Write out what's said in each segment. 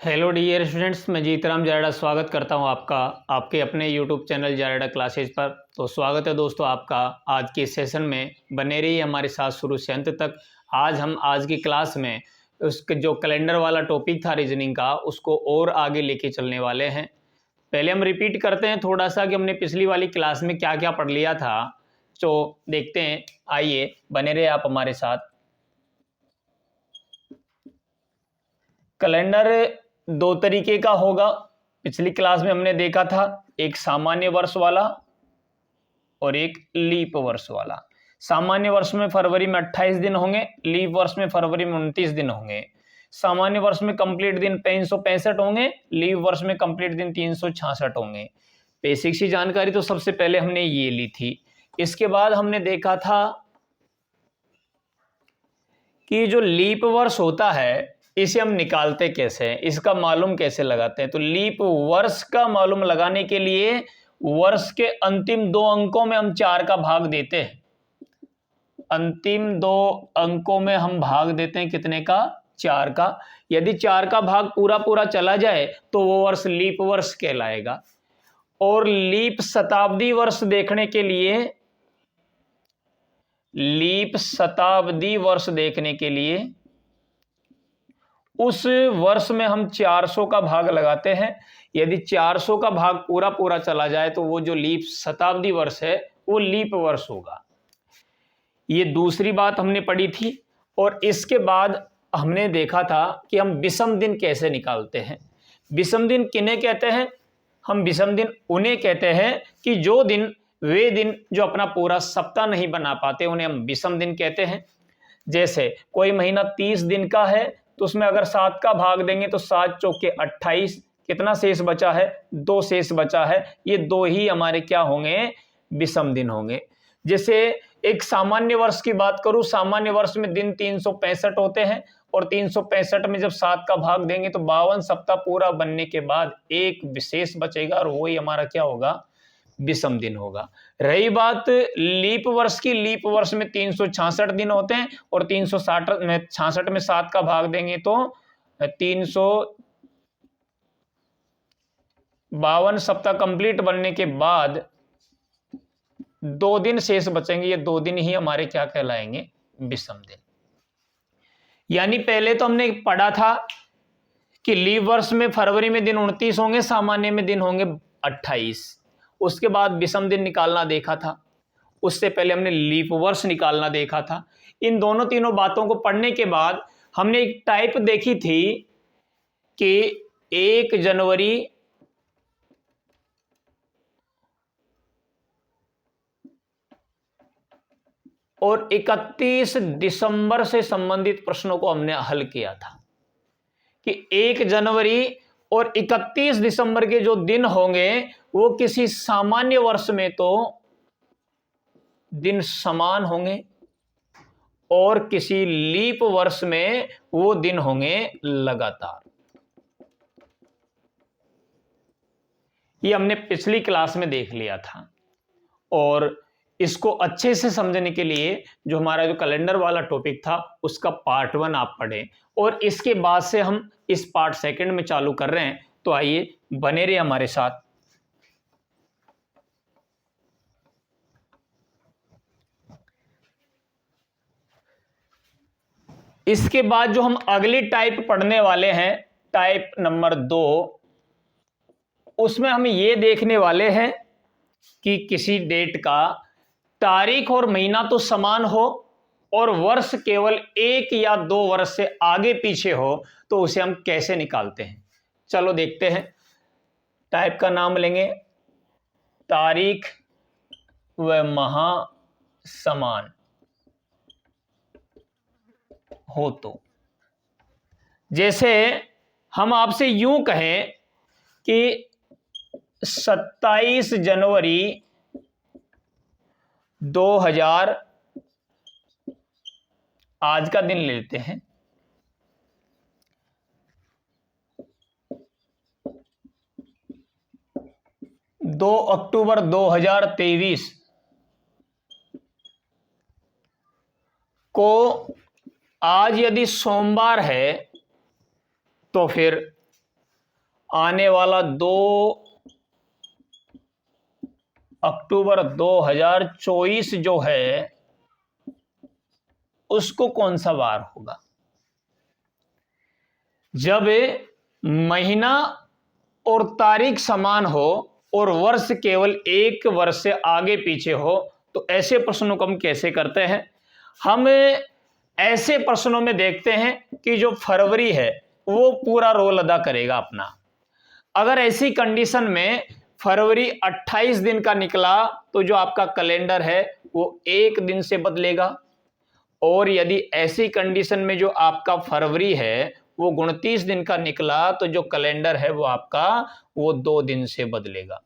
Hello dear students, मैं जीतराम जारेडा स्वागत करता हूं आपका आपके अपने यूट्यूब चैनल जारेडा क्लासेज पर। तो स्वागत है दोस्तों आपका आज के सेशन में। बने रहिए हमारे साथ शुरू से अंत तक। आज की क्लास में उसके जो कैलेंडर वाला टॉपिक था रीजनिंग का, उसको और आगे लेके चलने वाले हैं। पहले हम रिपीट करते हैं थोड़ा सा कि हमने पिछली वाली क्लास में क्या क्या पढ़ लिया था, तो देखते हैं। आइए बने रहिए आप हमारे साथ। कैलेंडर दो तरीके का होगा। पिछली क्लास में हमने देखा था, एक सामान्य वर्ष वाला और एक लीप वर्ष वाला। सामान्य वर्ष में फरवरी में 28 दिन होंगे, लीप वर्ष में फरवरी में 29 दिन होंगे। सामान्य वर्ष में कंप्लीट दिन 365 होंगे, लीप वर्ष में कंप्लीट दिन 366 होंगे। बेसिक सी जानकारी तो सबसे पहले हमने ये ली थी। इसके बाद हमने देखा था कि जो लीप वर्ष होता है इसे हम निकालते कैसे हैं, इसका मालूम कैसे लगाते हैं। तो लीप वर्ष का मालूम लगाने के लिए वर्ष के अंतिम 2 अंकों में हम 4 का भाग देते हैं। अंतिम 2 अंकों में हम भाग देते हैं कितने का? 4 का। यदि 4 का भाग पूरा पूरा चला जाए तो वो वर्ष लीप वर्ष कहलाएगा। और लीप शताब्दी वर्ष देखने के लिए, लीप शताब्दी वर्ष देखने के लिए उस वर्ष में हम 400 का भाग लगाते हैं। यदि 400 का भाग पूरा पूरा चला जाए तो वो जो लीप शताब्दी वर्ष है वो लीप वर्ष होगा। ये दूसरी बात हमने पढ़ी थी। और इसके बाद हमने देखा था कि हम विषम दिन कैसे निकालते हैं। विषम दिन किन्हें कहते हैं? हम विषम दिन उन्हें कहते हैं कि वे दिन जो अपना पूरा सप्ताह नहीं बना पाते, उन्हें हम विषम दिन कहते हैं। जैसे कोई महीना 30 दिन का है तो उसमें अगर 7 का भाग देंगे तो 7 चौके 28, कितना शेष बचा है? 2 शेष बचा है। ये 2 ही हमारे क्या होंगे? विषम दिन होंगे। जैसे एक सामान्य वर्ष की बात करूं, सामान्य वर्ष में दिन 365 होते हैं और 365 में जब 7 का भाग देंगे तो 52 सप्ताह पूरा बनने के बाद एक विशेष बचेगा और वही हमारा क्या होगा? विषम दिन होगा। रही बात लीप वर्ष की, लीप वर्ष में 366 दिन होते हैं और 366 में 7 का भाग देंगे तो 352 सप्ताह कंप्लीट बनने के बाद 2 दिन शेष बचेंगे। ये 2 दिन ही हमारे क्या कहलाएंगे? विषम दिन। यानी पहले तो हमने पढ़ा था कि लीप वर्ष में फरवरी में दिन 29 होंगे, सामान्य में दिन होंगे 28। उसके बाद विषम दिन निकालना देखा था। उससे पहले हमने लीप वर्ष निकालना देखा था। इन दोनों तीनों बातों को पढ़ने के बाद हमने एक टाइप देखी थी कि 1 जनवरी और 31 दिसंबर से संबंधित प्रश्नों को हमने हल किया था कि 1 जनवरी और 31 दिसंबर के जो दिन होंगे वो किसी सामान्य वर्ष में तो दिन समान होंगे और किसी लीप वर्ष में वो दिन होंगे लगातार। ये हमने पिछली क्लास में देख लिया था। और इसको अच्छे से समझने के लिए जो हमारा जो कैलेंडर वाला टॉपिक था उसका पार्ट 1 आप पढ़ें और इसके बाद से हम इस पार्ट 2 में चालू कर रहे हैं। तो आइए बने रहिए हमारे साथ। इसके बाद जो हम अगली टाइप पढ़ने वाले हैं, टाइप नंबर 2, उसमें हम ये देखने वाले हैं कि किसी डेट का तारीख और महीना तो समान हो और वर्ष केवल 1 या 2 वर्ष से आगे पीछे हो तो उसे हम कैसे निकालते हैं। चलो देखते हैं। टाइप का नाम लेंगे, तारीख व माह समान हो तो। जैसे हम आपसे यूं कहें कि 27 जनवरी 2000 आज का दिन लेते हैं। 2 अक्टूबर 2023 को आज यदि सोमवार है तो फिर आने वाला 2 अक्टूबर 2024 जो है उसको कौन सा वार होगा? जब महीना और तारीख समान हो और वर्ष केवल एक वर्ष से आगे पीछे हो, तो ऐसे प्रश्नों को हम कैसे करते हैं? हम ऐसे प्रश्नों में देखते हैं कि जो फरवरी है वो पूरा रोल अदा करेगा अपना। अगर ऐसी कंडीशन में फरवरी 28 दिन का निकला तो जो आपका कैलेंडर है वो एक दिन से बदलेगा, और यदि ऐसी कंडीशन में जो आपका फरवरी है वो 29 दिन का निकला तो जो कैलेंडर है वो आपका वो 2 दिन से बदलेगा।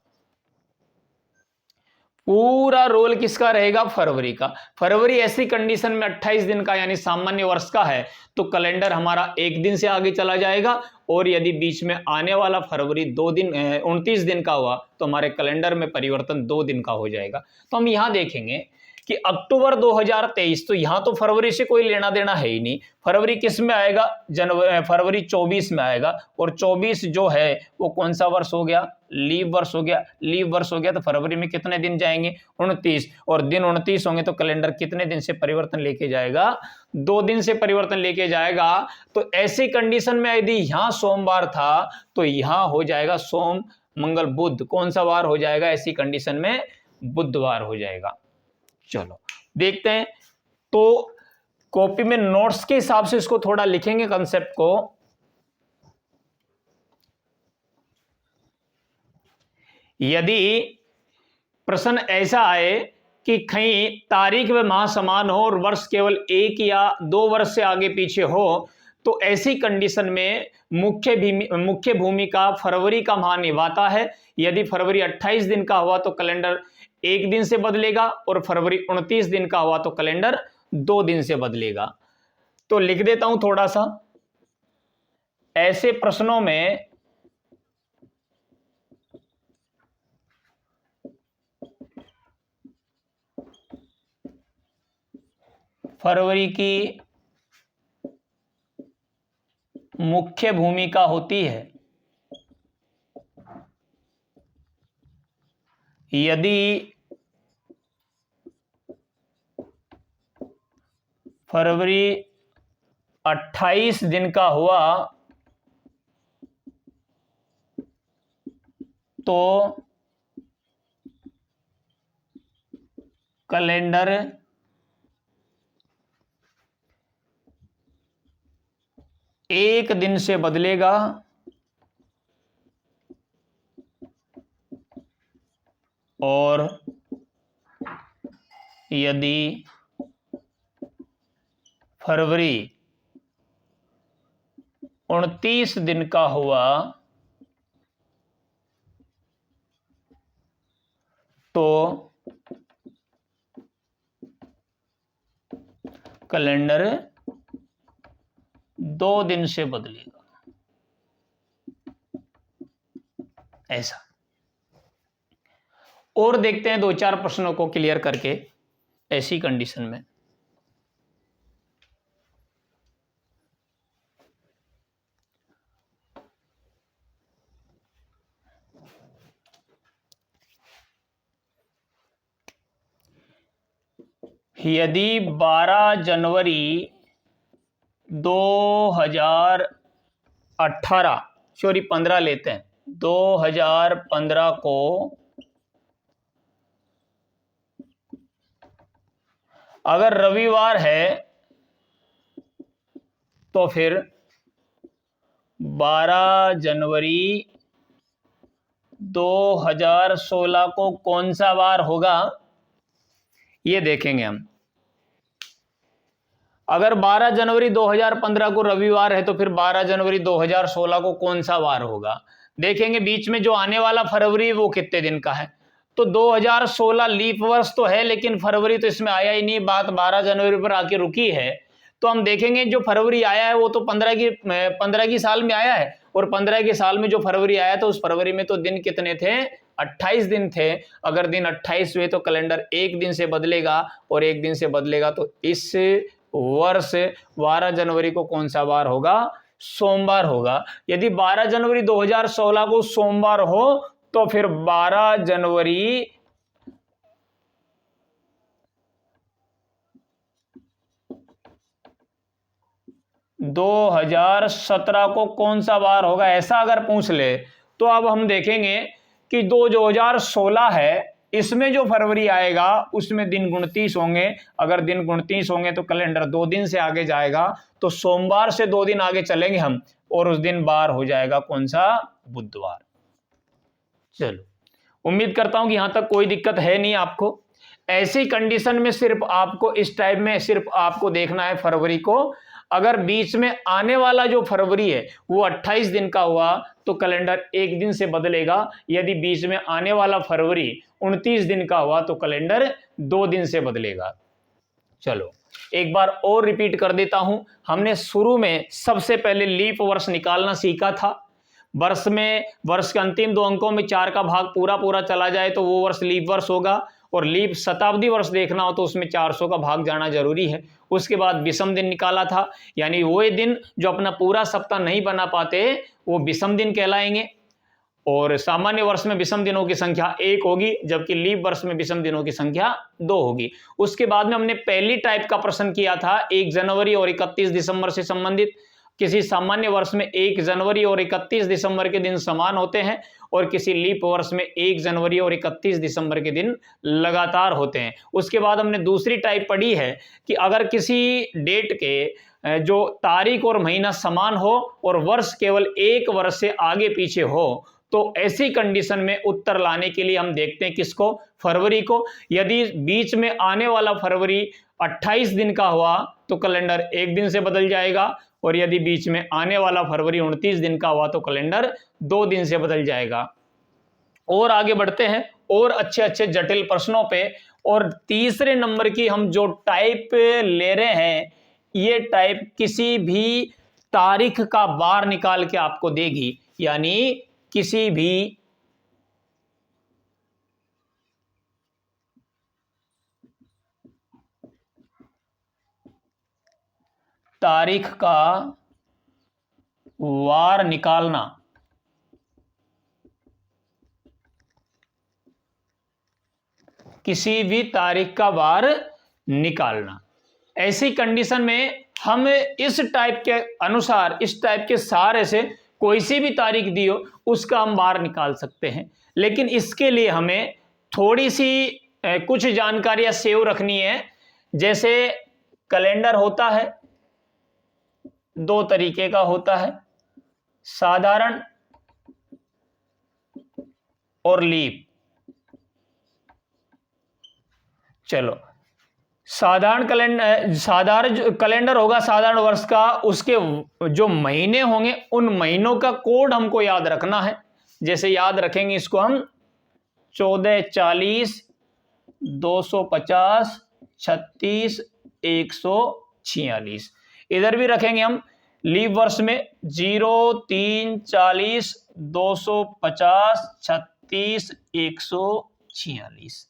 पूरा रोल किसका रहेगा? फरवरी का। फरवरी ऐसी कंडीशन में 28 दिन का यानी सामान्य वर्ष का है तो कैलेंडर हमारा एक दिन से आगे चला जाएगा, और यदि बीच में आने वाला फरवरी 29 दिन का हुआ तो हमारे कैलेंडर में परिवर्तन 2 दिन का हो जाएगा। तो हम यहां देखेंगे कि अक्टूबर 2023, तो यहां तो फरवरी से कोई लेना देना है ही नहीं। फरवरी किस में आएगा? फरवरी 24 में आएगा, और 24 जो है वो कौन सा वर्ष हो गया? लीप वर्ष हो गया। लीप वर्ष हो गया तो फरवरी में कितने दिन जाएंगे? 29, और दिन 29 होंगे तो कैलेंडर कितने दिन से परिवर्तन लेके जाएगा? 2 दिन से परिवर्तन लेके जाएगा। तो ऐसी कंडीशन में यदि यहां सोमवार था तो यहां हो जाएगा सोम मंगल बुध। कौन सा वार हो जाएगा? ऐसी कंडीशन में बुधवार हो जाएगा। चलो देखते हैं, तो कॉपी में नोट्स के हिसाब से इसको थोड़ा लिखेंगे कंसेप्ट को। यदि प्रश्न ऐसा आए कि कहीं तारीख व माह समान हो और वर्ष केवल 1 या 2 वर्ष से आगे पीछे हो, तो ऐसी कंडीशन में मुख्य भूमिका फरवरी का माह निभाता है। यदि फरवरी 28 दिन का हुआ तो कैलेंडर एक दिन से बदलेगा, और फरवरी 29 दिन का हुआ तो कैलेंडर 2 दिन से बदलेगा। तो लिख देता हूं थोड़ा सा। ऐसे प्रश्नों में फरवरी की मुख्य भूमिका होती है। यदि फरवरी 28 दिन का हुआ तो कैलेंडर एक दिन से बदलेगा, और यदि फरवरी 29 दिन का हुआ तो कैलेंडर 2 दिन से बदलेगा। ऐसा। और देखते हैं 2-4 प्रश्नों को क्लियर करके ऐसी कंडीशन में। यदि 12 जनवरी 2018 सॉरी 15 लेते हैं, 2015 को अगर रविवार है तो फिर 12 जनवरी 2016 को कौन सा वार होगा, ये देखेंगे हम। अगर 12 जनवरी 2015 को रविवार है तो फिर 12 जनवरी 2016 को कौन सा वार होगा। देखेंगे बीच में जो आने वाला फरवरी वो कितने दिन का है। तो 2016 लीप वर्ष तो है, लेकिन फरवरी तो इसमें आया ही नहीं, बात 12 जनवरी पर आके रुकी है। तो हम देखेंगे जो फरवरी आया है वो तो 15 की साल में आया है, और 15 के साल में जो फरवरी आया तो उस फरवरी में तो दिन कितने थे? 28 दिन थे। अगर दिन 28 हुए तो कैलेंडर एक दिन से बदलेगा, और एक दिन से बदलेगा तो इस वर्ष 12 जनवरी को कौन सा वार होगा? सोमवार होगा। यदि 12 जनवरी 2016 को सोमवार हो तो फिर 12 जनवरी 2017 को कौन सा वार होगा, ऐसा अगर पूछ ले तो अब हम देखेंगे कि 2016 है, इसमें जो फरवरी आएगा उसमें दिन 29 होंगे। अगर दिन 29 होंगे तो कैलेंडर 2 दिन से आगे जाएगा, तो सोमवार से 2 दिन आगे चलेंगे हम और उस दिन बार हो जाएगा कौन सा, बुधवार। चलो, उम्मीद करता हूं कि यहां तक कोई दिक्कत है नहीं आपको। ऐसी कंडीशन में सिर्फ आपको इस टाइप में सिर्फ आपको देखना है फरवरी को। अगर बीच में आने वाला जो फरवरी है वो 28 दिन का हुआ तो कैलेंडर 1 दिन से बदलेगा। यदि बीच में आने वाला फरवरी 29 दिन का हुआ तो कैलेंडर 2 दिन से बदलेगा। चलो एक बार और रिपीट कर देता हूं। हमने शुरू में सबसे पहले लीप वर्ष निकालना सीखा था। वर्ष के अंतिम 2 अंकों में 4 का भाग पूरा पूरा चला जाए तो वो वर्ष लीप वर्ष होगा, और लीप शताब्दी वर्ष देखना हो तो उसमें 400 का भाग जाना जरूरी है। उसके बाद विषम दिन निकाला था, यानी वो दिन जो अपना पूरा सप्ताह नहीं बना पाते वो विषम दिन कहलाएंगे। और सामान्य वर्ष में विषम दिनों की संख्या 1 होगी, जबकि लीप वर्ष में विषम दिनों की संख्या 2 होगी। उसके बाद में हमने पहली टाइप का प्रश्न किया था 1 जनवरी और 31 दिसंबर से संबंधित। किसी सामान्य वर्ष में 1 जनवरी और 31 दिसंबर के दिन समान होते हैं, और किसी लीप वर्ष में 1 जनवरी और 31 दिसंबर के दिन लगातार होते हैं। उसके बाद हमने दूसरी टाइप पढ़ी है कि अगर किसी डेट के जो तारीख और महीना समान हो और वर्ष केवल 1 वर्ष से आगे पीछे हो तो ऐसी कंडीशन में उत्तर लाने के लिए हम देखते हैं किसको, फरवरी को। यदि बीच में आने वाला फरवरी 28 दिन का हुआ तो कैलेंडर 1 दिन से बदल जाएगा, और यदि बीच में आने वाला फरवरी 29 दिन का हुआ तो कैलेंडर 2 दिन से बदल जाएगा। और आगे बढ़ते हैं और अच्छे अच्छे जटिल प्रश्नों पे। और तीसरे नंबर की हम जो टाइप ले रहे हैं, ये टाइप किसी भी तारीख का बार निकाल के आपको देगी, यानी किसी भी तारीख का वार निकालना, किसी भी तारीख का वार निकालना। ऐसी कंडीशन में हम इस टाइप के अनुसार, इस टाइप के सहारे से कोई सी भी तारीख दी हो उसका हम वार निकाल सकते हैं। लेकिन इसके लिए हमें थोड़ी सी कुछ जानकारियां सेव रखनी है। जैसे कैलेंडर होता है 2 तरीके का होता है, साधारण और लीप। चलो, साधारण कैलेंडर होगा साधारण वर्ष का, उसके जो महीने होंगे उन महीनों का कोड हमको याद रखना है। जैसे याद रखेंगे इसको हम 14, 40, 250, 36, 146। इधर भी रखेंगे हम लीप वर्ष में 0, 3, 40, 250, 36, 146,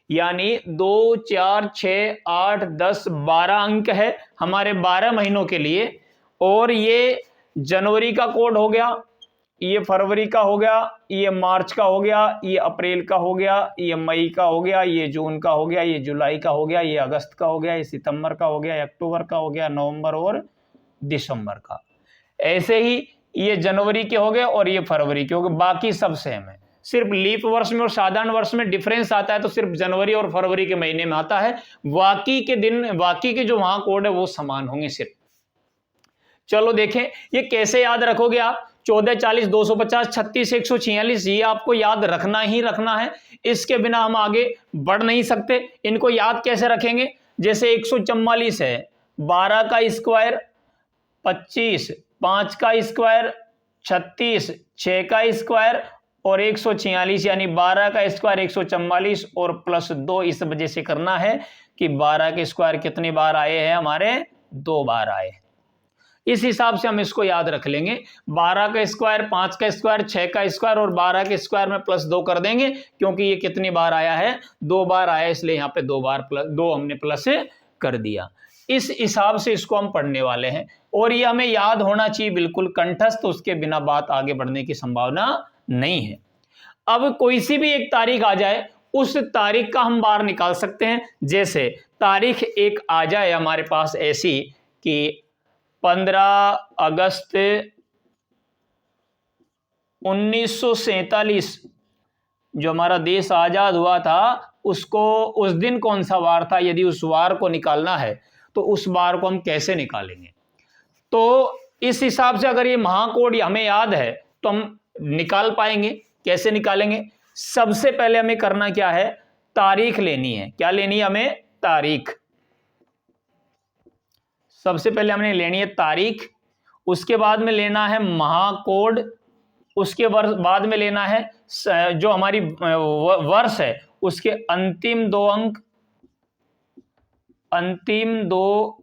यानी 2, 4, 6, 8, 10, 12 अंक है हमारे 12 महीनों के लिए। और ये जनवरी का कोड हो गया, ये फरवरी का हो गया, ये मार्च का हो गया, ये अप्रैल का हो गया, ये मई का हो गया, ये जून का हो गया, ये जुलाई का हो गया, ये अगस्त का हो गया, ये सितंबर का हो गया, ये अक्टूबर का हो गया, नवंबर और दिसंबर का। ऐसे ही ये जनवरी के हो गए और ये फरवरी के हो गए, बाकी सब सेम है। सिर्फ लीप वर्ष में और साधारण वर्ष में डिफरेंस आता है तो सिर्फ जनवरी और फरवरी के महीने में आता है, बाकी के दिन, बाकी के जो वहां कोड है वो समान होंगे सिर्फ। चलो देखें ये कैसे याद रखोगे आप। 14, 40, 250, 36, 146 ये आपको याद रखना ही रखना है, इसके बिना हम आगे बढ़ नहीं सकते। इनको याद कैसे रखेंगे, जैसे 144 है 12 का स्क्वायर, 25 5 का स्क्वायर, 36 6 का स्क्वायर और 146 यानी 12 का स्क्वायर 144 और प्लस 2। इस वजह से करना है कि 12 के स्क्वायर कितनी बार आए हैं हमारे, 2 बार आए। इस हिसाब से हम इसको याद रख लेंगे। 12 का स्क्वायर, 5 का स्क्वायर, 6 का स्क्वायर और 12 के स्क्वायर में प्लस 2 कर देंगे, क्योंकि ये कितनी बार आया है, 2 बार आया, इसलिए यहाँ पे 2 बार प्लस 2 हमने प्लस कर दिया। इस हिसाब से इसको हम पढ़ने वाले हैं। और ये हमें याद होना चाहिए बिल्कुल कंठस्थ, उसके बिना बात आगे बढ़ने की संभावना नहीं है। अब कोई सी भी एक तारीख आ जाए, उस तारीख का हम बार निकाल सकते हैं। जैसे तारीख एक आ जाए हमारे पास ऐसी कि 15 अगस्त 1947 जो हमारा देश आजाद हुआ था, उसको उस दिन कौन सा वार था, यदि उस वार को निकालना है तो उस वार को हम कैसे निकालेंगे। तो इस हिसाब से अगर ये महाकोड हमें याद है तो हम निकाल पाएंगे। कैसे निकालेंगे? सबसे पहले हमें करना क्या है, तारीख लेनी है। क्या लेनी है हमें? तारीख। सबसे पहले हमने लेनी है तारीख, उसके बाद में लेना है महाकोड, उसके बाद में लेना है जो हमारी वर्ष है उसके अंतिम दो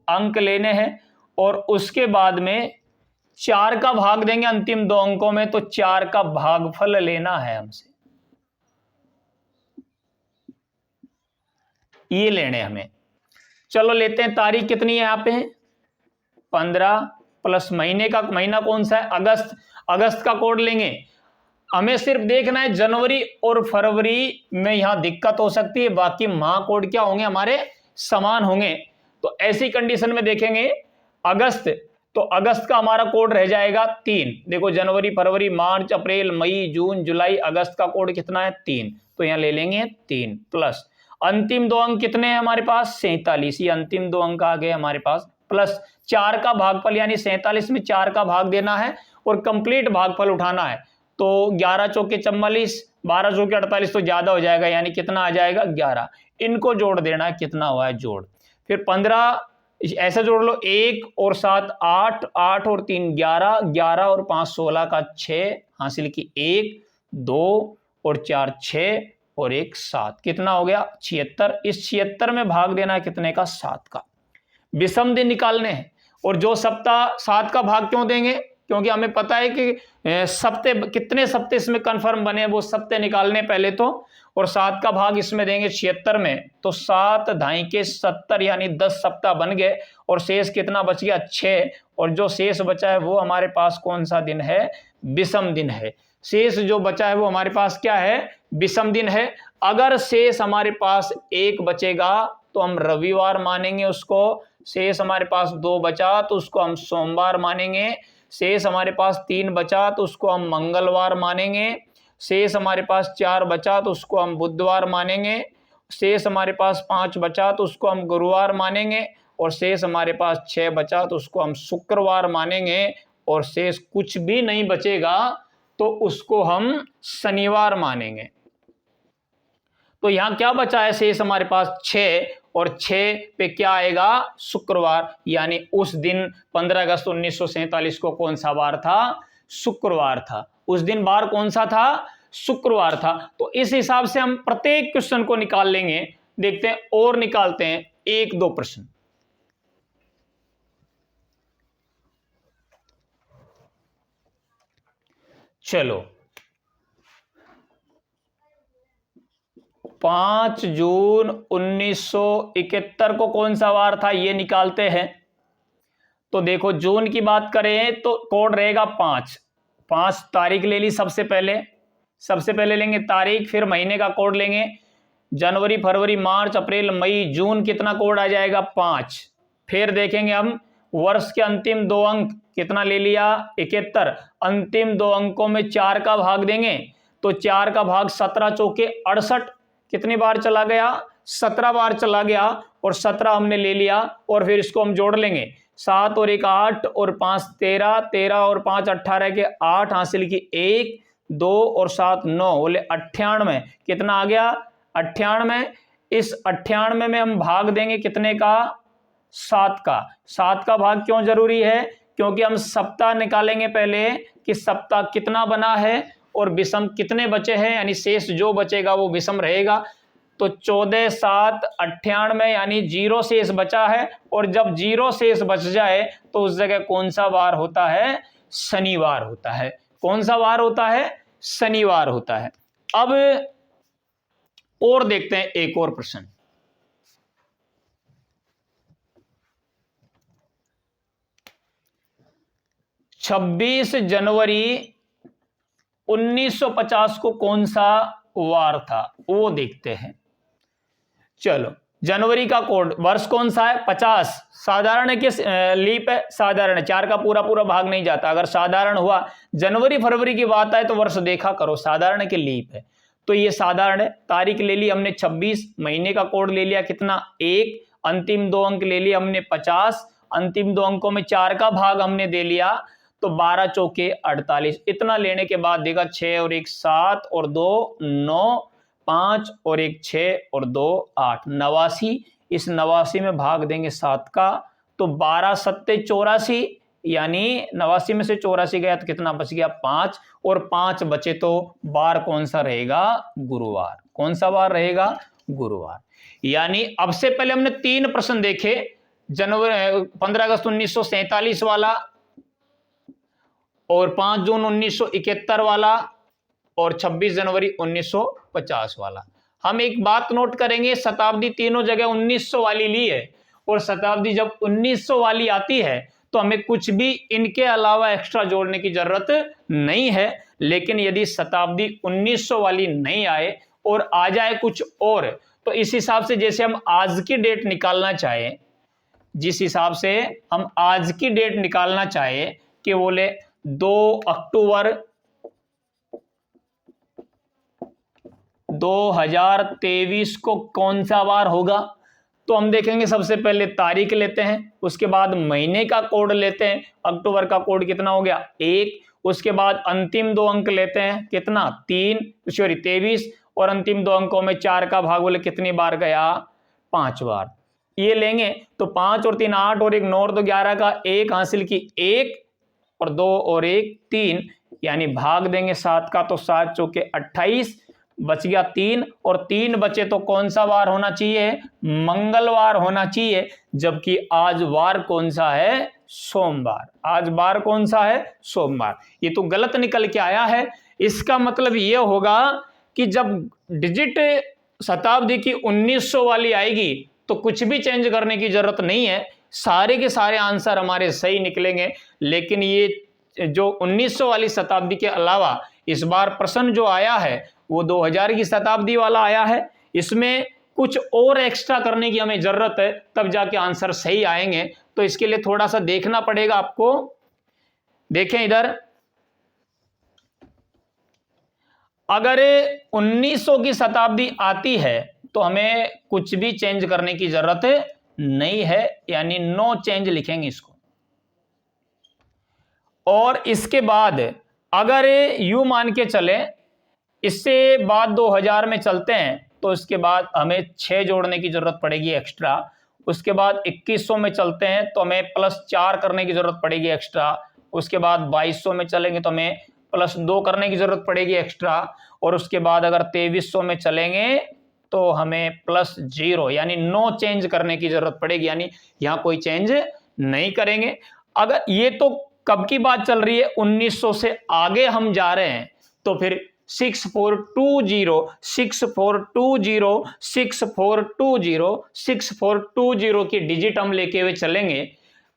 अंक लेने हैं, और उसके बाद में 4 का भाग देंगे अंतिम 2 अंकों में, तो 4 का भागफल लेना है हमसे। ये लेने हमें। चलो लेते हैं, तारीख कितनी है यहां पे? 15 प्लस महीना कौन सा है? अगस्त। अगस्त का कोड लेंगे। हमें सिर्फ देखना है जनवरी और फरवरी में यहां दिक्कत हो सकती है, बाकी महाकोड क्या होंगे हमारे? समान होंगे। तो ऐसी कंडीशन में देखेंगे अगस्त, तो अगस्त का हमारा कोड रह जाएगा 3। देखो जनवरी, फरवरी, मार्च, अप्रैल, मई, जून, जुलाई, अगस्त का कोड कितना है? 3। तो यहां ले लेंगे 3 प्लस अंतिम 2 अंक कितने हैं हमारे पास? 47। ये अंतिम 2 अंक आ गए हमारे पास, प्लस 4 का भागफल, यानी 47 में 4 का भाग देना है और कंप्लीट भागफल उठाना है। तो 11 चौके 44, 12 चौके 48, तो ज्यादा हो जाएगा, यानी कितना आ जाएगा? 11। इनको जोड़ देना है, कितना हुआ है जोड़। फिर 15 ऐसा जोड़ लो, 1 और 7 8, 8 और 3 11, 11 और 5 16 का 6 हासिल की, 1 2 और 4 6 और 1 7, कितना हो गया? 76। इस 76 में भाग देना है कितने का? 7 का। विषम दिन निकालने हैं, और जो सप्ताह 7 का भाग क्यों देंगे? क्योंकि हमें पता है कि सप्ते कितने सप्ते इसमें कंफर्म बने, वो सप्ते निकालने पहले तो, और 7 का भाग इसमें देंगे 76 में, तो 7 ढाई के 70, यानी 10 सप्ताह बन गए, और शेष कितना बच गया? 6। और जो शेष बचा है वो हमारे पास कौन सा दिन है? विषम दिन है। शेष जो बचा है वो हमारे पास क्या है? विषम दिन है। अगर शेष हमारे पास 1 बचेगा तो हम रविवार मानेंगे उसको, शेष हमारे पास 2 बचा तो उसको हम सोमवार मानेंगे, शेष हमारे पास 3 बचा तो उसको हम मंगलवार मानेंगे, शेष हमारे पास 4 बचा तो उसको हम बुधवार मानेंगे, शेष हमारे पास 5 बचा तो उसको हम गुरुवार मानेंगे, और शेष हमारे पास 6 बचा तो उसको हम शुक्रवार मानेंगे, और शेष कुछ भी नहीं बचेगा तो उसको हम शनिवार मानेंगे। तो यहां क्या बचा है? शेष हमारे पास 6, और 6 पे क्या आएगा? शुक्रवार। यानी उस दिन 15 अगस्त 1947 को कौन सा वार था? शुक्रवार था। उस दिन वार कौन सा था? शुक्रवार था। तो इस हिसाब से हम प्रत्येक क्वेश्चन को निकाल लेंगे। देखते हैं और निकालते हैं 1-2 प्रश्न। चलो, 5 जून 1971 को कौन सा वार था, ये निकालते हैं। तो देखो, जून की बात करें तो कोड रहेगा 5। 5 तारीख ले ली सबसे पहले लेंगे तारीख, फिर महीने का कोड लेंगे, जनवरी, फरवरी, मार्च, अप्रैल, मई, जून, कितना कोड आ जाएगा? 5। फिर देखेंगे हम वर्ष के अंतिम 2 अंक, कितना ले लिया? 71। अंतिम 2 अंकों में 4 का भाग देंगे, तो 4 का भाग 17 चौके 68, कितनी बार चला गया? 17 बार चला गया, और 17 हमने ले लिया, और फिर इसको हम जोड़ लेंगे, 7 और 1 8 और 5 13, 13 और 5 18 के 8 हासिल की, 1 2 और 7 9, बोले 98। कितना आ गया? 98। इस 98 में हम भाग देंगे कितने का? 7 का। 7 का भाग क्यों जरूरी है? क्योंकि हम सप्ताह निकालेंगे पहले कि सप्ताह कितना बना है और विषम कितने बचे हैं, यानी शेष जो बचेगा वो विषम रहेगा। तो 14 7 98, यानी 0 शेष बचा है, और जब 0 शेष बच जाए तो उस जगह कौन सा वार होता है? शनिवार होता है। कौन सा वार होता है? शनिवार होता है। अब और देखते हैं एक और प्रश्न। 26 जनवरी 1950 को कौन सा वार था वो देखते हैं। चलो, जनवरी का कोड वर्ष कौन सा है? 50। साधारण है कि लीप है? साधारण है, 4 का पूरा पूरा भाग नहीं जाता। अगर साधारण हुआ, जनवरी फरवरी की बात आए तो वर्ष देखा करो, साधारण है कि लीप है। तो ये साधारण है। तारीख ले ली हमने 26, महीने का कोड ले लिया कितना? 1, अंतिम 2 अंक ले लिए हमने 50, अंतिम 2 अंकों में 4 का भाग हमने दे लिया, तो 12 चौके 48। इतना लेने के बाद देगा 6 और 1 7 और 2 9, 5 और 1 6 और 2 8, 89। इस 89 में भाग देंगे 7 का, तो 12 सत्ते 84, यानी 89 में से 84 गया तो कितना बच गया? 5, और 5 बचे तो बार कौन सा रहेगा? गुरुवार। कौन सा बार रहेगा? गुरुवार। यानी अब से पहले हमने 3 प्रश्न देखे, जनवरी 15 अगस्त 1947 वाला, और 5 जून 1971 वाला, और 26 जनवरी 1950 वाला। हम एक बात नोट करेंगे, शताब्दी तीनों जगह 1900 वाली ली है, और शताब्दी जब 1900 वाली आती है तो हमें कुछ भी इनके अलावा एक्स्ट्रा जोड़ने की जरूरत नहीं है। लेकिन यदि शताब्दी 1900 वाली नहीं आए और आ जाए कुछ और, तो इस हिसाब से जैसे हम आज की डेट निकालना चाहें, जिस हिसाब से हम आज की डेट निकालना चाहे कि बोले 2 अक्टूबर 2023 को कौन सा वार होगा, तो हम देखेंगे सबसे पहले तारीख लेते हैं, उसके बाद महीने का कोड लेते हैं। अक्टूबर का कोड कितना हो गया? 1। उसके बाद अंतिम 2 अंक लेते हैं, कितना? 23, और अंतिम 2 अंकों में 4 का भाग बोले कितनी बार गया? 5 बार। ये लेंगे तो 5 और 3 8 और 1 9 और 2 11 का 1 हासिल की 1 और 2 और 1 3, यानी भाग देंगे 7 का, तो 7 चौके 28, बच गया 3, और 3 बचे तो कौन सा वार होना चाहिए? मंगलवार होना चाहिए। जबकि आज वार कौन सा है? सोमवार। आज वार कौन सा है? सोमवार। ये तो गलत निकल के आया है। इसका मतलब ये होगा कि जब डिजिट शताब्दी की 1900 वाली आएगी तो कुछ भी चेंज करने की जरूरत नहीं है, सारे के सारे आंसर हमारे सही निकलेंगे। लेकिन ये जो 1900 वाली शताब्दी के अलावा इस बार प्रश्न जो आया है वो 2000 की शताब्दी वाला आया है, इसमें कुछ और एक्स्ट्रा करने की हमें जरूरत है, तब जाके आंसर सही आएंगे। तो इसके लिए थोड़ा सा देखना पड़ेगा आपको। देखें इधर, अगर 1900 की शताब्दी आती है तो हमें कुछ भी चेंज करने की जरूरत नहीं है, यानी नो चेंज लिखेंगे इसको। और इसके बाद अगर यूं मान के चले, इससे बाद 2000 में चलते हैं, तो इसके बाद हमें 6 जोड़ने की जरूरत पड़ेगी एक्स्ट्रा। उसके बाद 2100 में चलते हैं तो हमें +4 करने की जरूरत पड़ेगी एक्स्ट्रा। उसके बाद 2200 में चलेंगे तो हमें +2 करने की जरूरत पड़ेगी एक्स्ट्रा। और उसके बाद अगर 2300 में चलेंगे तो हमें +0, यानी नो चेंज करने की जरूरत पड़ेगी, यानी यहां कोई चेंज नहीं करेंगे। अगर ये तो कब की बात चल रही है, 1900 से आगे हम जा रहे हैं, तो फिर 6420 6420 6420 6420 की डिजिट हम लेके हुए चलेंगे।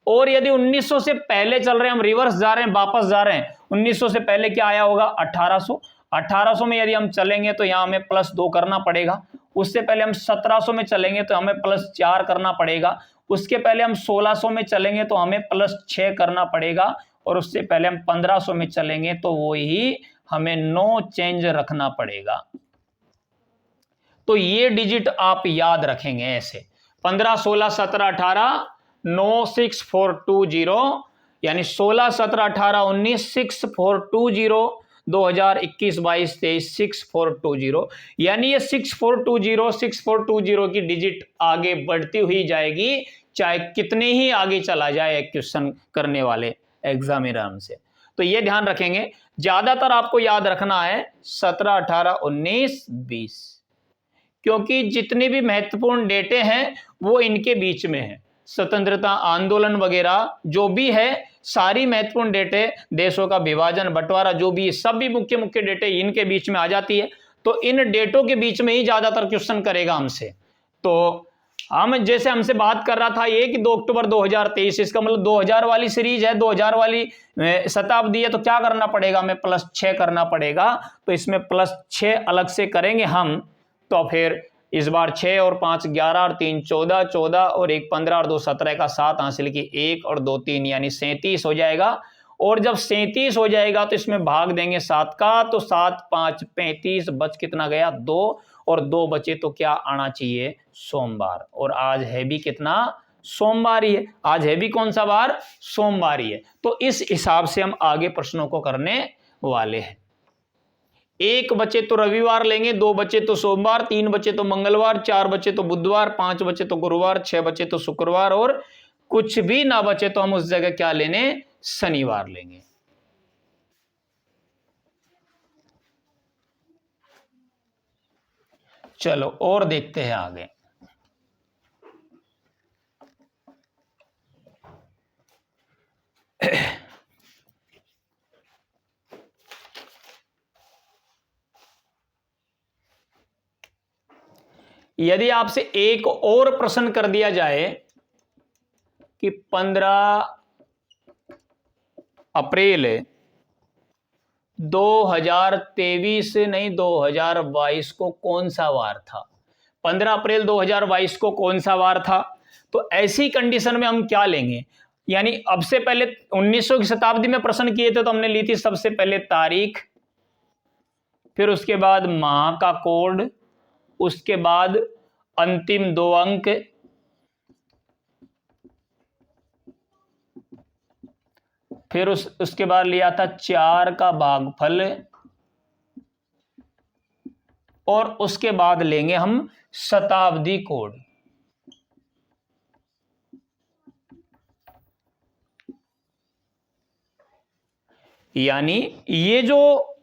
और यदि 1900 से पहले चल रहे हैं, हम रिवर्स जा रहे हैं, वापस जा रहे हैं, 1900 से पहले क्या आया होगा? 1800। 1800 में यदि हम चलेंगे तो यहां हमें +2 करना पड़ेगा। उससे पहले हम 1700 में चलेंगे तो हमें +4 करना पड़ेगा। उसके पहले हम 1600 में चलेंगे तो हमें +6 करना पड़ेगा। और उससे पहले हम 1500 में चलेंगे तो वो ही हमें नो चेंज रखना पड़ेगा। तो ये डिजिट आप याद रखेंगे ऐसे, 15 16 17 18 9 6420, यानी 16 17 18 19 6420, 2021 22 23 6420, यानी ये 6420 6420 की डिजिट आगे बढ़ती हुई जाएगी, चाहे कितने ही आगे चला जाए क्वेश्चन करने वाले एग्जामिनर से। तो ये ध्यान रखेंगे। ज्यादातर आपको याद रखना है 17 18 19 20, क्योंकि जितने भी महत्वपूर्ण डेटे हैं वो इनके बीच में है। स्वतंत्रता आंदोलन वगैरह जो भी है, सारी महत्वपूर्ण डेटे, देशों का विभाजन बंटवारा, जो भी सब भी मुख्य मुख्य डेटे इनके बीच में आ जाती है। तो इन डेटों के बीच में ही ज्यादातर क्वेश्चन करेगा हमसे। तो हम जैसे हमसे बात कर रहा था ये कि 2 अक्टूबर 2023, इसका मतलब 2000 वाली सीरीज है, 2000 वाली शताब्दी है, तो क्या करना पड़ेगा, हमें +6 करना पड़ेगा। तो इसमें +6 अलग से करेंगे हम, तो फिर इस बार 6 और 5 11 और 3 14, 14 और 1 15 और 2 17 का 7 हासिल की 1 और 2 3 यानी 37 हो जाएगा। और जब 37 हो जाएगा तो इसमें भाग देंगे 7 का, तो 7 5 35, बच कितना गया 2, और 2 बचे तो क्या आना चाहिए, सोमवार। और आज है भी कितना, सोमवार ही है। आज है भी कौन सा बार, सोमवार ही है। तो इस हिसाब से हम आगे प्रश्नों को करने वाले हैं। 1 बचे तो रविवार लेंगे, 2 बचे तो सोमवार, 3 बचे तो मंगलवार, 4 बचे तो बुधवार, 5 बचे तो गुरुवार, 6 बचे तो शुक्रवार, और कुछ भी ना बचे तो हम उस जगह क्या लेने, शनिवार लेंगे। चलो और देखते हैं आगे। यदि आपसे एक और प्रश्न कर दिया जाए कि 15 अप्रैल 2023 नहीं 2022 को कौन सा वार था, 15 अप्रैल 2022 को कौन सा वार था, तो ऐसी कंडीशन में हम क्या लेंगे। यानी अब से पहले 1900 की शताब्दी में प्रश्न किए थे तो हमने ली थी सबसे पहले तारीख, फिर उसके बाद माह का कोड, उसके बाद अंतिम 2 अंक, फिर उसके बाद लिया था 4 का भागफल, और उसके बाद लेंगे हम शताब्दी कोड। यानी ये जो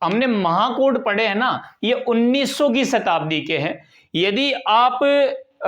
हमने महाकोड पढ़े हैं ना, ये 1900 की शताब्दी के हैं। यदि आप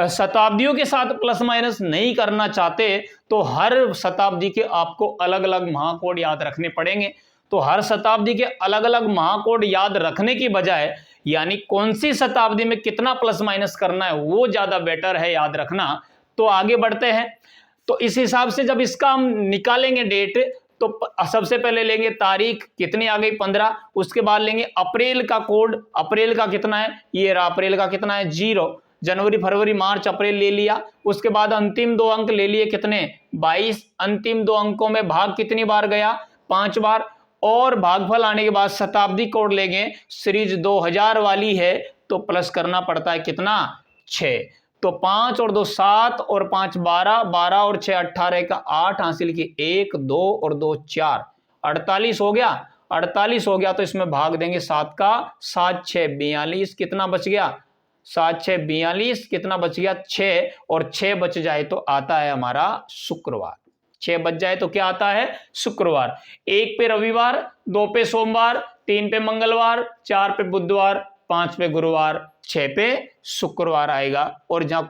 शताब्दियों के साथ प्लस माइनस नहीं करना चाहते तो हर शताब्दी के आपको अलग अलग महाकोड याद रखने पड़ेंगे। तो हर शताब्दी के अलग अलग महाकोड याद रखने की बजाय यानी कौन सी शताब्दी में कितना प्लस माइनस करना है वो ज्यादा बेटर है याद रखना। तो आगे बढ़ते हैं। तो इस हिसाब से जब इसका हम निकालेंगे डेट, तो सबसे पहले लेंगे तारीख, कितनी आ गई 15, उसके बाद लेंगे अप्रैल का कोड, अप्रैल का कितना है, ये रहा अप्रैल का कितना है 0, जनवरी फरवरी मार्च अप्रैल ले लिया, उसके बाद अंतिम 2 अंक ले लिए कितने 22, अंतिम 2 अंकों में भाग कितनी बार गया 5 बार, और भागफल आने के बाद शताब्दी कोड लेंगे, सीरीज 2000 वाली है तो प्लस करना पड़ता है कितना 6, तो 5 और 2 7 और 5 12, 12 और 6 18 का 8 हासिल की 1 2 और 2 4, 48 हो गया, 48 हो गया तो इसमें भाग देंगे 7 का, 7 6 42, कितना बच गया 7 6 42, कितना बच गया 6, और 6 बच जाए तो आता है हमारा शुक्रवार, 6 बच जाए तो क्या आता है शुक्रवार। 1 पे रविवार, 2 पे सोमवार, 3 पे मंगलवार, 4 पे बुधवार, 5 पे गुरुवार, 6 पे शुक्रवार आएगा, और जहां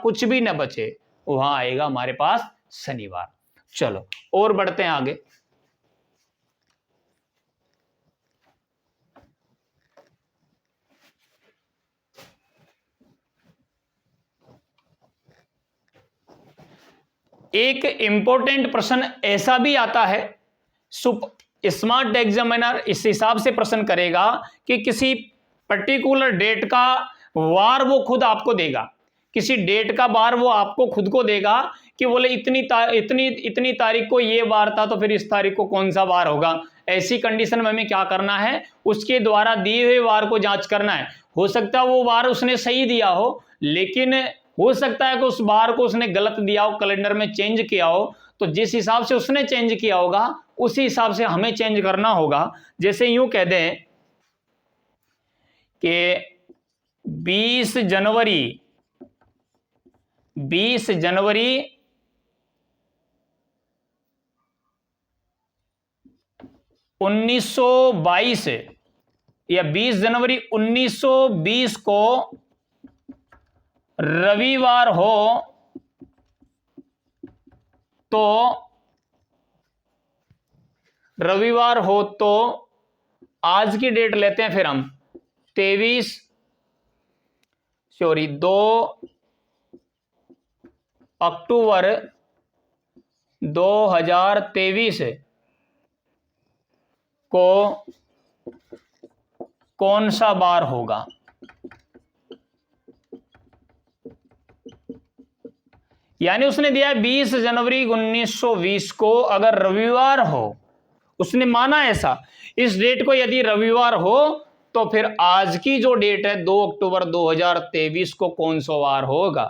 कुछ भी न बचे वहां आएगा हमारे पास शनिवार। चलो और बढ़ते हैं आगे। एक इंपॉर्टेंट प्रश्न ऐसा भी आता है, स्मार्ट एग्जामिनर इस हिसाब से प्रश्न करेगा कि किसी पर्टिकुलर डेट का वार वो खुद आपको देगा, किसी डेट का वार वो आपको खुद को देगा कि बोले इतनी तारीख को ये वार था तो फिर इस तारीख को कौन सा वार होगा। ऐसी कंडीशन में हमें क्या करना है, उसके द्वारा दिए हुए वार को जांच करना है। हो सकता है वो वार उसने सही दिया हो, लेकिन हो सकता है कि उस वार को उसने गलत दिया हो, कैलेंडर में चेंज किया हो, तो जिस हिसाब से उसने चेंज किया होगा उसी हिसाब से हमें चेंज करना होगा। जैसे यूं कह दें कि 20 जनवरी 1922 या 20 जनवरी 1920 को रविवार हो तो आज की डेट लेते हैं फिर हम 2 अक्टूबर 2023 को कौन सा वार होगा? यानी उसने दिया है 20 जनवरी 1920 को अगर रविवार हो, उसने माना ऐसा, इस डेट को यदि रविवार हो तो फिर आज की जो डेट है 2 अक्टूबर 2023 को कौन सा वार होगा।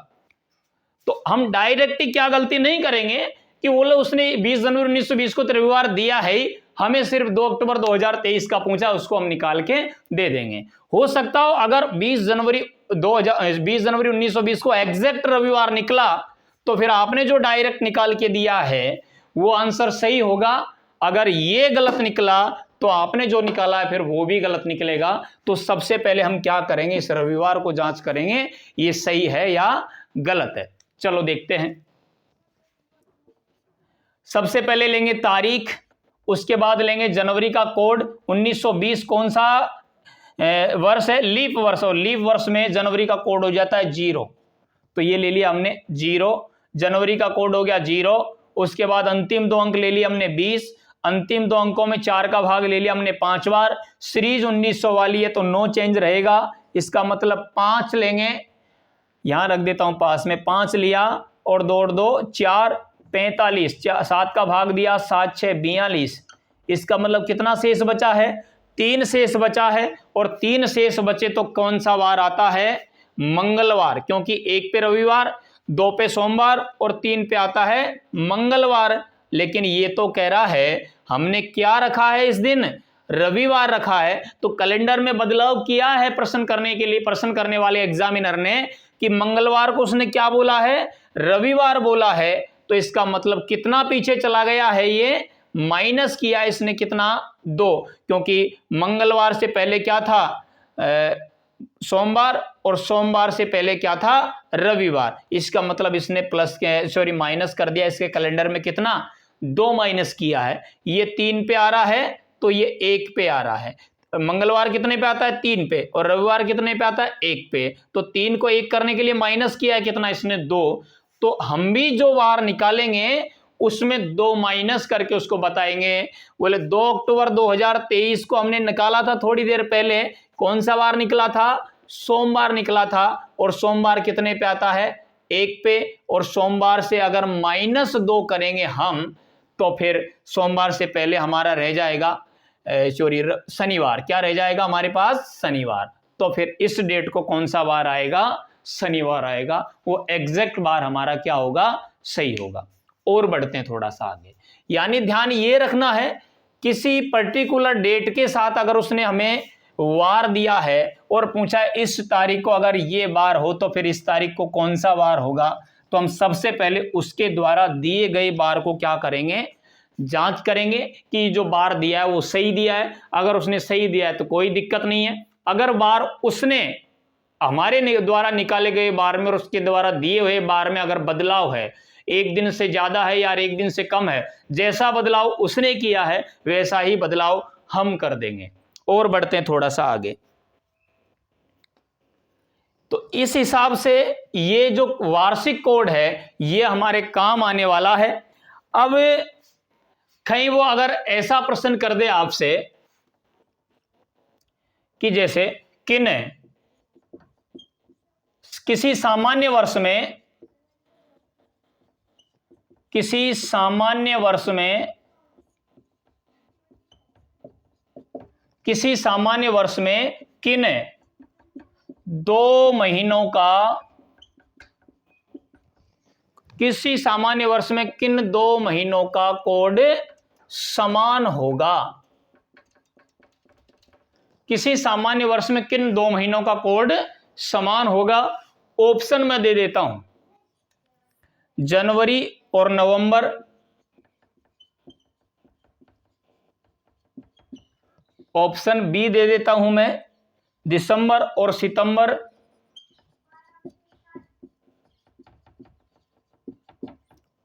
तो हम डायरेक्ट ही क्या गलती नहीं करेंगे कि बोले उसने 20 जनवरी 1920 को तो रविवार दिया है ही, हमें सिर्फ 2 अक्टूबर 2023 का पूछा, उसको हम निकाल के दे देंगे। हो सकता हो अगर 20 जनवरी 1920 को एग्जैक्ट रविवार निकला तो फिर आपने जो डायरेक्ट निकाल के दिया है वो आंसर सही होगा। अगर ये गलत निकला तो आपने जो निकाला है फिर वो भी गलत निकलेगा। तो सबसे पहले हम क्या करेंगे, इस रविवार को जांच करेंगे ये सही है या गलत है। चलो देखते हैं। सबसे पहले लेंगे तारीख, उसके बाद लेंगे जनवरी का कोड। 1920 कौन सा वर्ष है? लीप वर्ष, और लीप वर्ष में जनवरी का कोड हो जाता है 0, तो ये ले लिया हमने 0, जनवरी का कोड हो गया 0। उसके बाद अंतिम 2 अंक ले लिए हमने 20, अंतिम 2 अंकों में 4 का भाग ले लिया हमने 5 बार। सीरीज 1900 वाली है तो नो चेंज रहेगा, इसका मतलब 5 लेंगे, यहां रख देता हूं पास में, 5 लिया और 2 और 2 4, 45, 7 का भाग दिया, 7 6 42, इसका मतलब कितना शेष बचा है? 3 शेष बचा है। और 3 शेष बचे तो कौन सा वार आता है? मंगलवार, क्योंकि 1 पे रविवार, 2 पे सोमवार और 3 पे आता है मंगलवार। लेकिन ये तो कह रहा है हमने क्या रखा है इस दिन? रविवार रखा है। तो कैलेंडर में बदलाव किया है प्रश्न करने के लिए, प्रश्न करने वाले एग्जामिनर ने, कि मंगलवार को उसने क्या बोला है? रविवार बोला है। तो इसका मतलब कितना पीछे चला गया है? ये माइनस किया इसने कितना? 2, क्योंकि मंगलवार से पहले क्या था? सोमवार, और सोमवार से पहले क्या था? रविवार। इसका मतलब इसने माइनस कर दिया, इसके कैलेंडर में कितना? 2 माइनस किया है। ये 3 पे आ रहा है तो ये 1 पे आ रहा है। मंगलवार कितने पे आता है? 3 पे, और रविवार कितने पे आता है? 1 पे। तो 3 को 1 करने के लिए माइनस किया है कितना इसने? 2। तो हम भी जो वार निकालेंगे उसमें 2 माइनस करके उसको बताएंगे। बोले 2 अक्टूबर 2023 को हमने निकाला था थोड़ी देर पहले, कौन सा वार निकला था? सोमवार निकला था। और सोमवार कितने पे आता है? 1 पे। और सोमवार से अगर -2 करेंगे हम तो फिर सोमवार से पहले हमारा रह जाएगा शनिवार। क्या रह जाएगा हमारे पास? शनिवार। तो फिर इस डेट को कौन सा वार आएगा? शनिवार आएगा। वो एग्जैक्ट बार हमारा क्या होगा? सही होगा। और बढ़ते हैं थोड़ा सा आगे। यानी ध्यान ये रखना है, किसी पर्टिकुलर डेट के साथ अगर उसने हमें वार दिया है और पूछा इस तारीख को अगर ये वार हो तो फिर इस तारीख को कौन सा वार होगा, तो हम सबसे पहले उसके द्वारा दिए गए बार को क्या करेंगे? जांच करेंगे कि जो बार दिया है वो सही दिया है। अगर उसने सही दिया है तो कोई दिक्कत नहीं है। अगर बार उसने हमारे द्वारा निकाले गए बार में और उसके द्वारा दिए हुए बार में अगर बदलाव है, 1 दिन से ज्यादा है या 1 दिन से कम है, जैसा बदलाव उसने किया है वैसा ही बदलाव हम कर देंगे। और बढ़ते हैं थोड़ा सा आगे। तो इस हिसाब से ये जो वार्षिक कोड है ये हमारे काम आने वाला है। अब कहीं वो अगर ऐसा प्रश्न कर दे आपसे कि जैसे किसी सामान्य वर्ष में किन 2 महीनों का कोड समान होगा? किसी सामान्य वर्ष में किन 2 महीनों का कोड समान होगा? ऑप्शन मैं दे देता हूं, जनवरी और नवंबर, ऑप्शन बी दे देता हूं मैं, दिसंबर और सितंबर,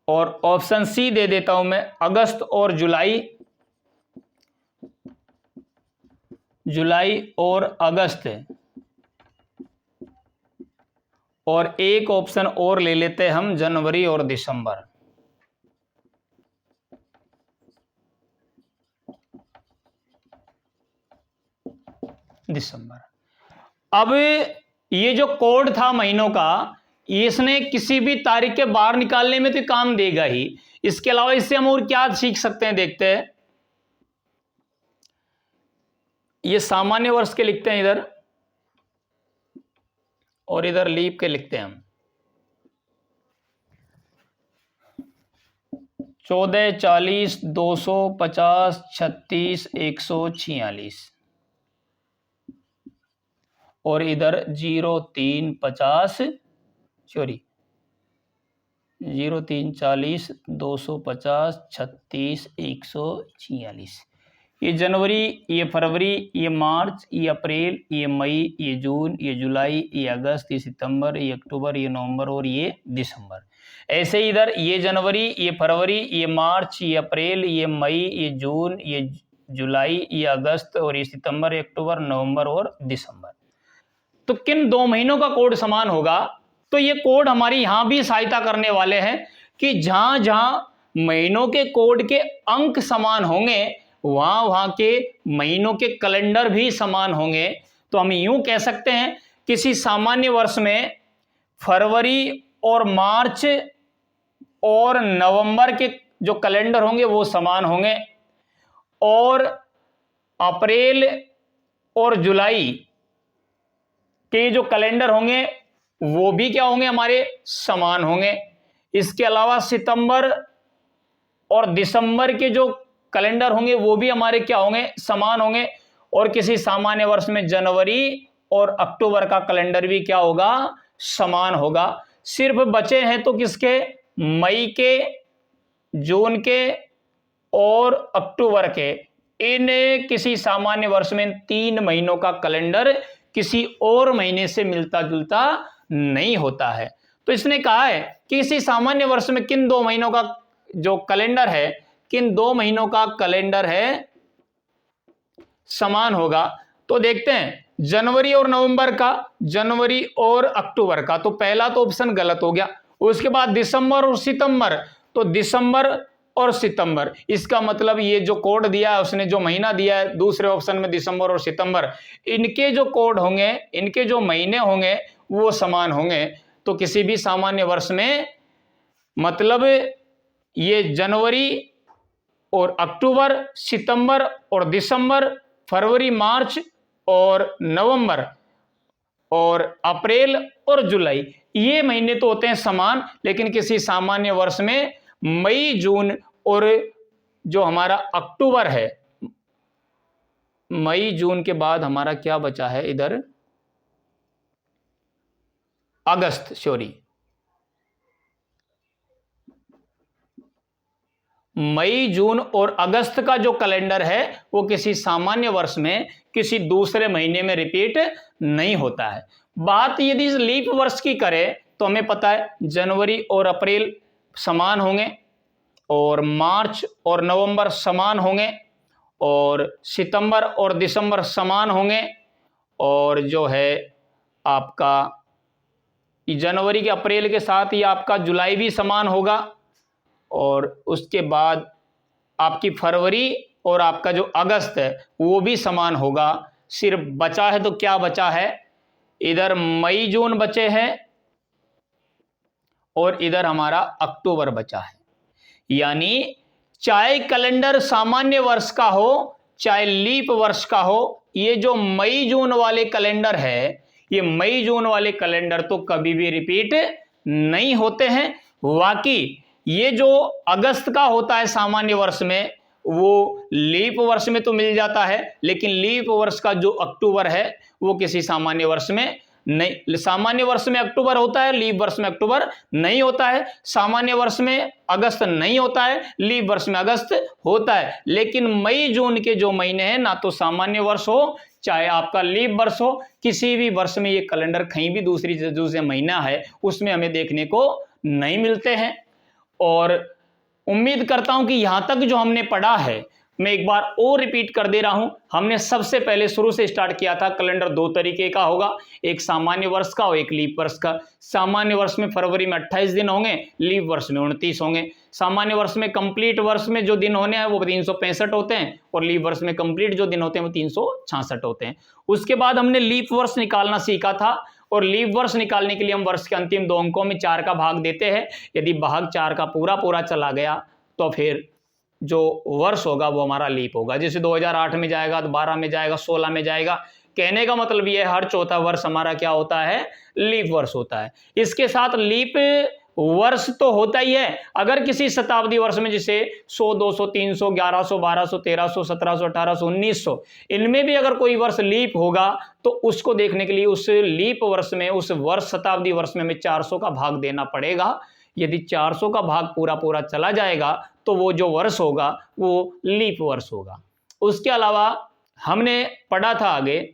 और ऑप्शन सी दे देता हूं मैं, अगस्त और जुलाई और अगस्त। और एक ऑप्शन और ले लेते हैं हम, जनवरी और दिसंबर। अब ये जो कोड था महीनों का, इसने किसी भी तारीख के बाहर निकालने में तो काम देगा ही। इसके अलावा इससे हम और क्या सीख सकते हैं, देखते हैं। ये सामान्य वर्ष के लिखते हैं इधर, और इधर लीप के लिखते हैं हम। 14, 40, 250, 36, 146, और इधर 0, 3, 50, 03, 40, 250, 36, 146। ये जनवरी, ये फरवरी, ये मार्च, ये अप्रैल, ये मई, ये जून, ये जुलाई, ये अगस्त, ये सितंबर, ये अक्टूबर, ये नवंबर और ये दिसंबर। ऐसे ही इधर ये जनवरी, ये फरवरी, ये मार्च, ये अप्रैल, ये मई, ये जून, ये जुलाई, ये अगस्त और ये सितंबर, ये अक्टूबर, नवंबर और दिसंबर। तो किन 2 महीनों का कोड समान होगा? तो ये कोड हमारी यहां भी सहायता करने वाले हैं कि जहां जहां महीनों के कोड के अंक समान होंगे, वहां वहां के महीनों के कैलेंडर भी समान होंगे। तो हम यूं कह सकते हैं, किसी सामान्य वर्ष में फरवरी और मार्च और नवंबर के जो कैलेंडर होंगे वो समान होंगे, और अप्रैल और जुलाई के जो कैलेंडर होंगे वो भी क्या होंगे, हमारे समान होंगे। इसके अलावा सितंबर और दिसंबर के जो कैलेंडर होंगे वो भी हमारे क्या होंगे, समान होंगे। और किसी सामान्य वर्ष में जनवरी और अक्टूबर का कैलेंडर भी क्या होगा, समान होगा। सिर्फ बचे हैं तो किसके, मई के, जून के और अक्टूबर के। इन किसी सामान्य वर्ष में 3 महीनों का कैलेंडर किसी और महीने से मिलता जुलता नहीं होता है। तो इसने कहा है कि इसी सामान्य वर्ष में किन 2 महीनों का जो कैलेंडर है, किन 2 महीनों का कैलेंडर है समान होगा। तो देखते हैं, जनवरी और नवंबर का, जनवरी और अक्टूबर का। तो पहला तो ऑप्शन गलत हो गया। उसके बाद दिसंबर और सितंबर, तो दिसंबर और सितंबर, इसका मतलब ये जो कोड दिया है उसने, जो महीना दिया है दूसरे ऑप्शन में दिसंबर और सितंबर, इनके जो कोड होंगे, इनके जो महीने होंगे वो समान होंगे। तो किसी भी सामान्य वर्ष में मतलब ये जनवरी और अक्टूबर, सितंबर और दिसंबर, फरवरी, मार्च और नवंबर और अप्रैल और जुलाई, ये महीने तो होते हैं समान। लेकिन किसी सामान्य वर्ष में मई, जून और जो हमारा अक्टूबर है, मई जून के बाद हमारा क्या बचा है इधर, अगस्त, मई, जून और अगस्त का जो कैलेंडर है वो किसी सामान्य वर्ष में किसी दूसरे महीने में रिपीट नहीं होता है। बात यदि लीप वर्ष की करें तो हमें पता है जनवरी और अप्रैल समान होंगे, और मार्च और नवंबर समान होंगे, और सितंबर और दिसंबर समान होंगे, और जो है आपका जनवरी के अप्रैल के साथ ही आपका जुलाई भी समान होगा, और उसके बाद आपकी फरवरी और आपका जो अगस्त है वो भी समान होगा। सिर्फ बचा है तो क्या बचा है, इधर मई जून बचे हैं और इधर हमारा अक्टूबर बचा है। यानी चाहे कैलेंडर सामान्य वर्ष का हो चाहे लीप वर्ष का हो, ये जो मई जून वाले कैलेंडर है, ये मई जून वाले कैलेंडर तो कभी भी रिपीट नहीं होते हैं। वाकई ये जो अगस्त का होता है सामान्य वर्ष में, वो लीप वर्ष में तो मिल जाता है, लेकिन लीप वर्ष का जो अक्टूबर है वो किसी सामान्य वर्ष में नहीं। सामान्य वर्ष में अक्टूबर होता है, लीप वर्ष में अक्टूबर नहीं होता है। सामान्य वर्ष में अगस्त नहीं होता है, लीप वर्ष में अगस्त होता है। लेकिन मई जून के जो महीने हैं, ना तो सामान्य वर्ष हो चाहे आपका लीप वर्ष हो, किसी भी वर्ष में ये कैलेंडर कहीं भी दूसरे महीना है उसमें हमें देखने को नहीं मिलते हैं। और उम्मीद करता हूं कि यहां तक जो हमने पढ़ा है मैं एक बार और रिपीट कर दे रहा हूं, हमने सबसे पहले शुरू से स्टार्ट किया था। कैलेंडर दो तरीके का होगा, एक सामान्य वर्ष का और एक लीप वर्ष का। सामान्य वर्ष में फरवरी में 28 दिन होंगे, लीप वर्ष में 29 होंगे। सामान्य वर्ष में कंप्लीट वर्ष में जो दिन होने हैं वो 365 होते हैं और लीप वर्ष में कंप्लीट जो दिन होते हैं वो 366 होते हैं। उसके बाद हमने लीप वर्ष निकालना सीखा था और लीप वर्ष निकालने के लिए हम वर्ष के अंतिम 2 अंकों में 4 का भाग देते हैं। यदि भाग 4 का पूरा पूरा चला गया तो फिर जो वर्ष होगा वो हमारा लीप होगा। जैसे 2008 में जाएगा तो 12 में जाएगा, 16 में जाएगा। कहने का मतलब ये है हर चौथा वर्ष हमारा क्या होता है, लीप वर्ष होता है। इसके साथ लीप वर्ष तो होता ही है, अगर किसी शताब्दी वर्ष में जैसे 100, 200, 300, 1100, 1200, 1300, 1700, 1800, 1900 इनमें भी अगर कोई वर्ष लीप होगा तो उसको देखने के लिए उस लीप वर्ष में, उस वर्ष शताब्दी वर्ष में हमें 400 का भाग देना पड़ेगा। यदि 400 का भाग पूरा पूरा चला जाएगा तो वो जो वर्ष होगा वो लीप वर्ष होगा। उसके अलावा हमने पढ़ा था आगे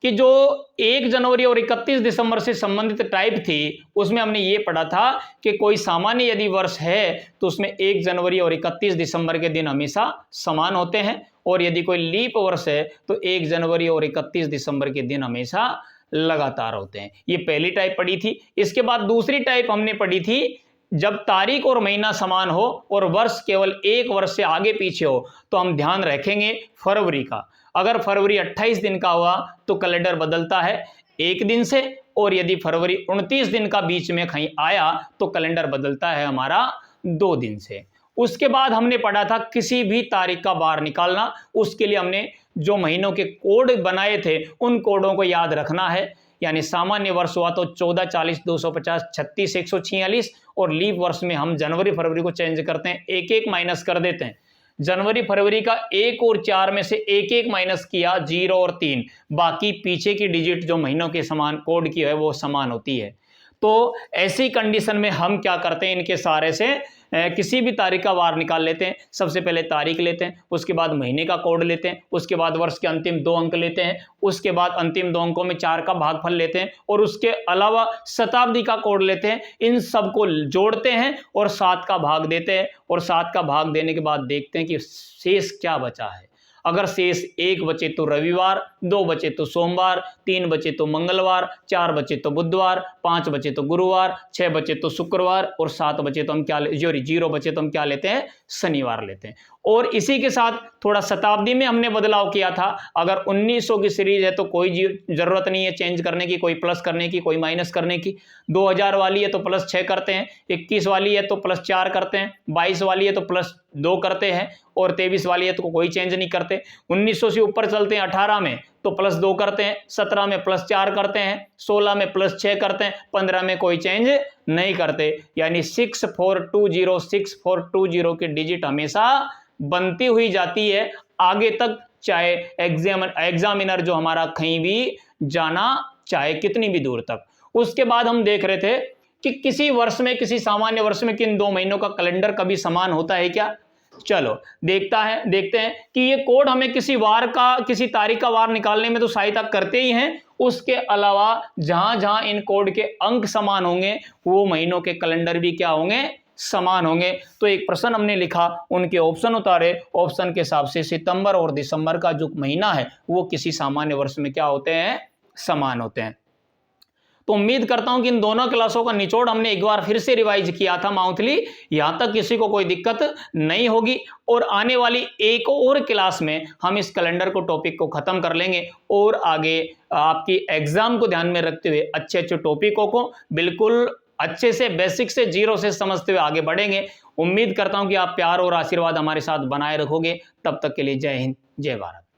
कि जो 1 जनवरी और 31 दिसंबर से संबंधित टाइप थी उसमें हमने ये पढ़ा था कि कोई सामान्य यदि वर्ष है तो उसमें 1 जनवरी और 31 दिसंबर के दिन हमेशा समान होते हैं और यदि कोई लीप वर्ष है तो 1 जनवरी और 31 दिसंबर के दिन हमेशा लगातार होते हैं। ये पहली टाइप पढ़ी थी। इसके बाद दूसरी टाइप हमने पढ़ी थी जब तारीख और महीना समान हो और वर्ष केवल एक वर्ष से आगे पीछे हो तो हम ध्यान रखेंगे फरवरी का। अगर फरवरी 28 दिन का हुआ तो कैलेंडर बदलता है 1 दिन से, और यदि फरवरी 29 दिन का बीच में कहीं आया तो कैलेंडर बदलता है हमारा 2 दिन से। उसके बाद हमने पढ़ा था किसी भी तारीख का वार निकालना, उसके लिए हमने जो महीनों के कोड बनाए थे उन कोडों को याद रखना है। यानी सामान्य वर्ष हुआ तो 14, 40, 250, 36, 146 और लीप वर्ष में हम जनवरी फरवरी को चेंज करते हैं, एक एक माइनस कर देते हैं। जनवरी फरवरी का 1 और 4 में से एक एक माइनस किया, 0 और 3, बाकी पीछे की डिजिट जो महीनों के समान कोड की है वो समान होती है। तो ऐसी कंडीशन में हम क्या करते हैं, इनके सारे से किसी भी तारीख का वार निकाल लेते हैं। सबसे पहले तारीख लेते हैं, उसके बाद महीने का कोड लेते हैं, उसके बाद वर्ष के अंतिम 2 अंक लेते हैं, उसके बाद अंतिम 2 अंकों में 4 का भागफल लेते हैं और उसके अलावा शताब्दी का कोड लेते हैं। इन सब को जोड़ते हैं और 7 का भाग देते हैं और 7 का भाग देने के बाद देखते हैं कि शेष क्या बचा है। अगर शेष 1 बचे तो रविवार, 2 बचे तो सोमवार, 3 बचे तो मंगलवार, 4 बचे तो बुधवार, 5 बचे तो गुरुवार, 6 बचे तो शुक्रवार और 7 बचे तो हम क्या 0 बचे तो हम क्या लेते हैं, शनिवार लेते हैं। और इसी के साथ थोड़ा शताब्दी में हमने बदलाव किया था। अगर 1900 की सीरीज है तो कोई जरूरत नहीं है चेंज करने की, कोई प्लस करने की, कोई माइनस करने की। 2000 वाली है तो +6 करते हैं, 21 वाली है तो +4 करते हैं, 22 वाली है तो +2 करते हैं और 23 वाली है तो कोई चेंज नहीं करते। 1900 से ऊपर चलते हैं 18 में तो +2 करते हैं, 17 में +4 करते हैं, 16 में +6 करते हैं, 15 में कोई चेंज नहीं करते। यानी 6420 की डिजिट हमेशा बनती हुई जाती है आगे तक, चाहे एग्जामिनर जो हमारा कहीं भी जाना चाहे कितनी भी दूर तक। उसके बाद हम देख रहे थे कि किसी वर्ष में, किसी सामान्य वर्ष में किन 2 महीनों का कैलेंडर कभी समान होता है क्या। चलो देखते हैं कि ये कोड हमें किसी वार का, किसी तारीख का वार निकालने में तो सहायता करते ही हैं। उसके अलावा जहां जहां इन कोड के अंक समान होंगे वो महीनों के कैलेंडर भी क्या होंगे, समान होंगे। तो एक प्रश्न हमने लिखा, उनके ऑप्शन उतारे, ऑप्शन के हिसाब से सितंबर और दिसंबर का जो महीना है वो किसी सामान्य वर्ष में क्या होते हैं, समान होते हैं। तो उम्मीद करता हूं कि इन दोनों क्लासों का निचोड़ हमने एक बार फिर से रिवाइज किया था माउंथली, यहां तक किसी को कोई दिक्कत नहीं होगी। और आने वाली एक और क्लास में हम इस कैलेंडर को, टॉपिक को खत्म कर लेंगे और आगे आपकी एग्जाम को ध्यान में रखते हुए अच्छे अच्छे टॉपिकों को बिल्कुल अच्छे से, बेसिक से, 0 से समझते हुए आगे बढ़ेंगे। उम्मीद करता हूं कि आप प्यार और आशीर्वाद हमारे साथ बनाए रखोगे। तब तक के लिए जय हिंद, जय भारत।